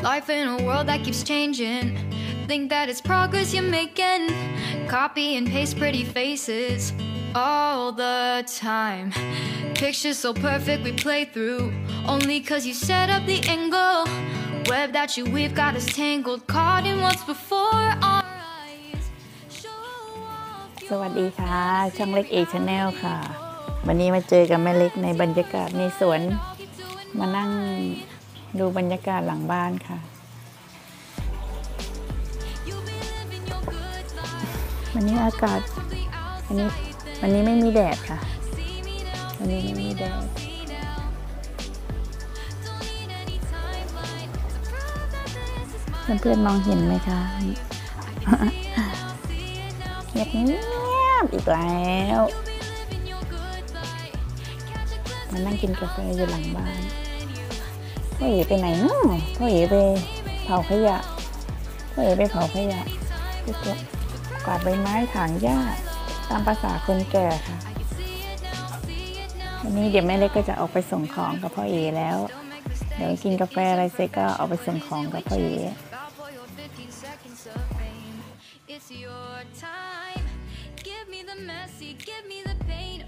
Life in a world that keeps changing. Think that it's progress you're making. Copy and paste pretty faces all the time. Pictures so perfect we play through. Only cause you set up the angle. Web that you weave got us tangled. Caught in what's before our eyes. Show off สวัสดีค่ะช่องเล็กเอชาแนลค่ะวันนี้มาเจอกับแม่เล็กในบรรยากาศในสวนมานั่งดูบรรยากาศหลังบ้านค่ะวันนี้อากาศวันนี้ไม่มีแดดค่ะวันนี้ไม่มีแดดเพื่อนๆมองเห็นไหมคะเงียบอีกแล้วมานั่งกินกาแฟอยู่หลังบ้านพ่อเอ๋ไปไหนเนาะพ่อเอ๋ไปเผาขยะพ่อเอ๋ไปเผาขยะกวาดใบไม้ถางหญ้าตามภาษาคนแก่ค่ะวันนี้เดี๋ยวแม่เล็กก็จะออกไปส่งของกับพ่อเอ๋แล้วเดี๋ยวกินกาแฟอะไรเสร็จก็ออกไปส่งของกับพ่อเอ๋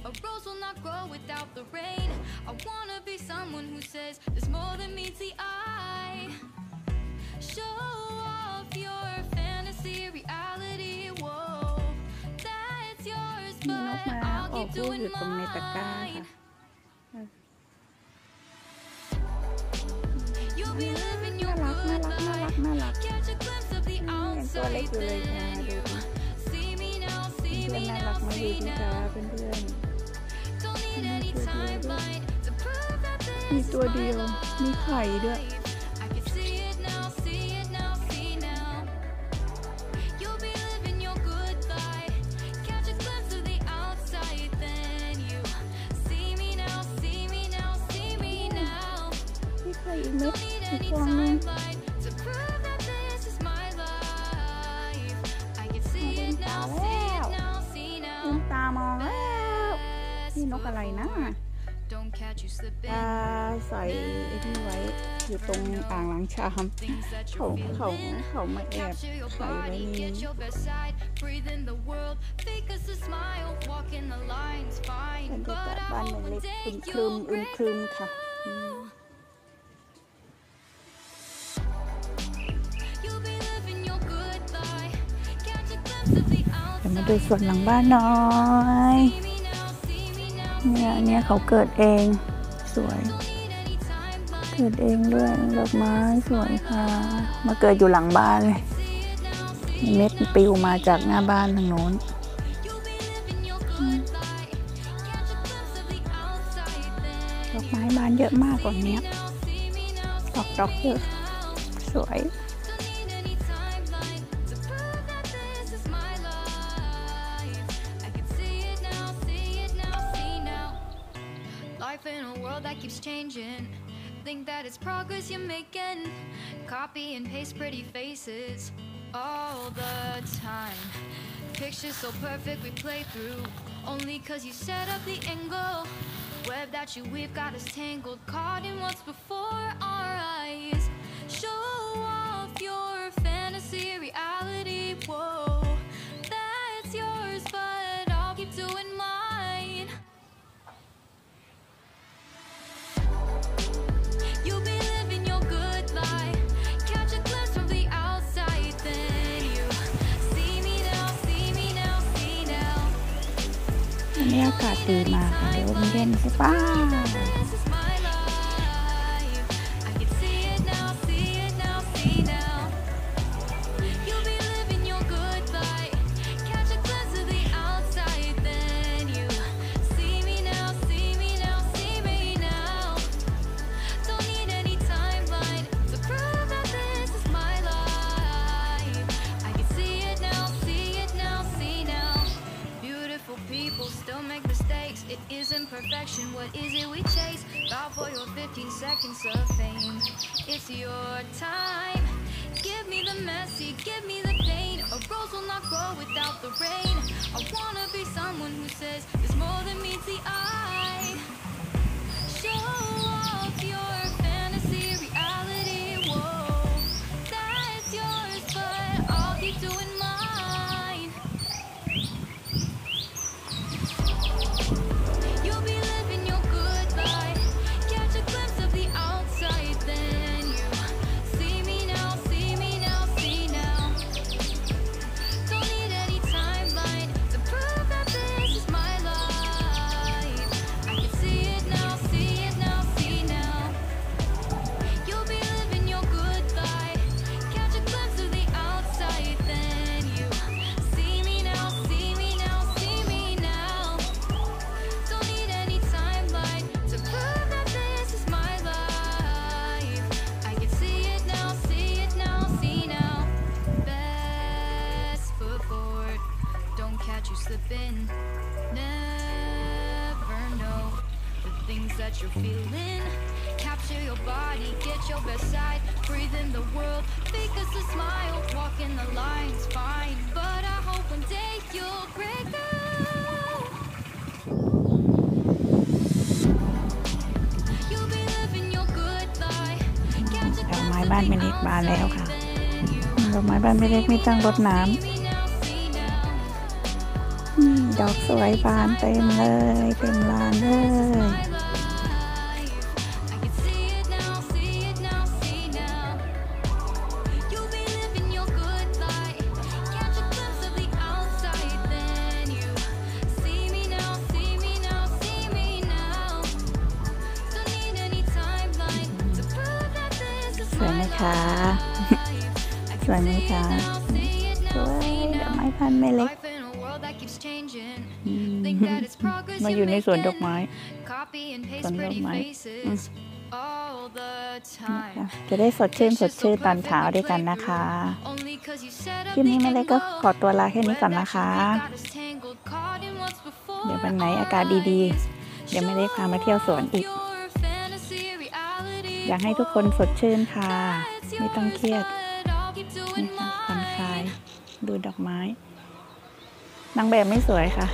A rose will not grow without the rain. I wanna be someone who says there's more than meets the eye. Show off your fantasy reality. Whoa, that's yours, but I'll keep doing mine. You'll be living your good life. Catch a glimpse of the outside then you see me now, see me now, see now.มีตัวเดียวมีไข่ด้วยมีไข่อีกเม็ดอีกฟองนึงตามองแล้วนี่นกอะไรนะตาใส่ไอ้ที่ไว้อยู่ตรงอ่างล้างชามเขามาแอบใส่ไว้นี่บรรยากาศบ้านเล็กอึมครึมค่ะเดี๋ยวมาดูสวนหลังบ้านหน่อยเนี่ยเขาเกิดเองสวยเกิดเองด้วยดอกไม้สวยค่ะมาเกิดอยู่หลังบ้านเลยเม็ดปลิวมาจากหน้าบ้านทางโน้นดอกไม้บานเยอะมากกว่านี้ดอกเยอะสวยIn a world that keeps changing, think that it's progress you're making. Copy and paste pretty faces all the time. Pictures so perfect we play through. Only cause you set up the angle. Web that you weave got us tangled. Caught in what's before our eyes. Show off your fantasy reality. Whoa, that's yours, but I'll keep doing mine.You'll be living your good life. Catch a glimpse from the outside, then you see me now, see me now, see now. วันนี้อากาศดีมากเดี๋ยวเย็นใช่ป่ะIt isn't perfection, what is it we chase? Bow for your 15 seconds of fame. It's your time. Give me the messy, give me the pain. A rose will not grow without the rain. I wanna be someone who says there's more than meets the eye. Show off your fantasy reality. Whoa. world, fake us a smile, walking the lines fine, but I hope one day you'll break through. You'll be living your good life. ดอกไม้บ้านไม่เล็กมาแล้วค่ะดอกไม้บ้านไม่เล็กไม่ต้องรดน้ำดอกสวยบานเต็มเลยเต็มลานเลยสวยไหมคะสวยไหมคะสวยดอกไม้พันธุ์ไม่เล็กมาอยู่ในสวนดอกไม้สวนดอกไม้จะได้สดชื่นตอนเช้าด้วยกันนะคะคลิปนี้ไม่เล็กก็ขอตัวลาแค่นี้ก่อนนะคะเดี๋ยววันไหนอากาศดีๆเดี๋ยวไม่เล็กพามาเที่ยวสวนอีกอยากให้ทุกคนสดชื่นค่ะไม่ต้องเครียดนี่ค่ะผ่อนคลายดูดอกไม้นางแบบไม่สวยค่ะ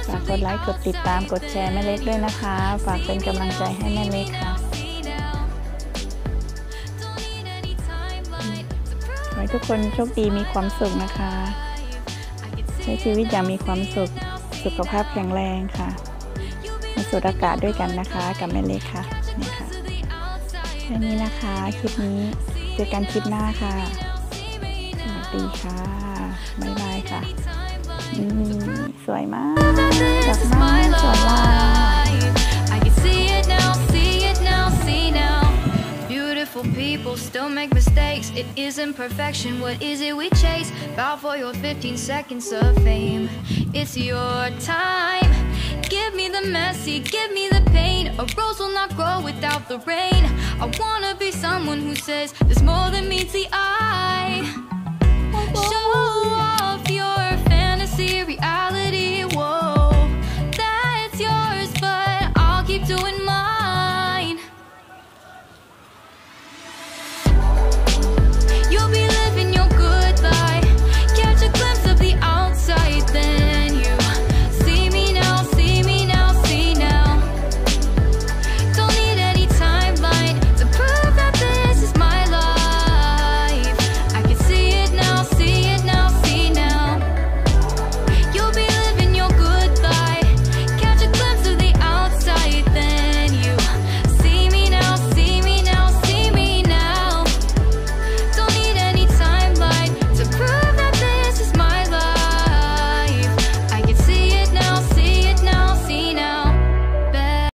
ฝากกดไลค์กดติดตามกดแชร์แม่เล็กด้วยนะคะฝากเป็นกำลังใจให้แม่เล็กค่ะขอให้ทุกคนโชคดีมีความสุขนะคะใช้ชีวิตอย่างมีความสุขสุขภาพแข็งแรงค่ะมาสูดอากาศด้วยกันนะคะกับแม่เล็กค่ะนี่ค่ะแค่นี้นะคะคลิปนี้เจอกันคลิปหน้าค่ะสวัสดีค่ะบ๊ายบายค่ะสวยมากดอกไม้สวยมากBeautiful people still make mistakes. It isn't perfection. What is it we chase? Bow for your 15 seconds of fame. It's your time. Give me the messy, give me the pain. A rose will not grow without the rain. I wanna be someone who says there's more than meets the eye.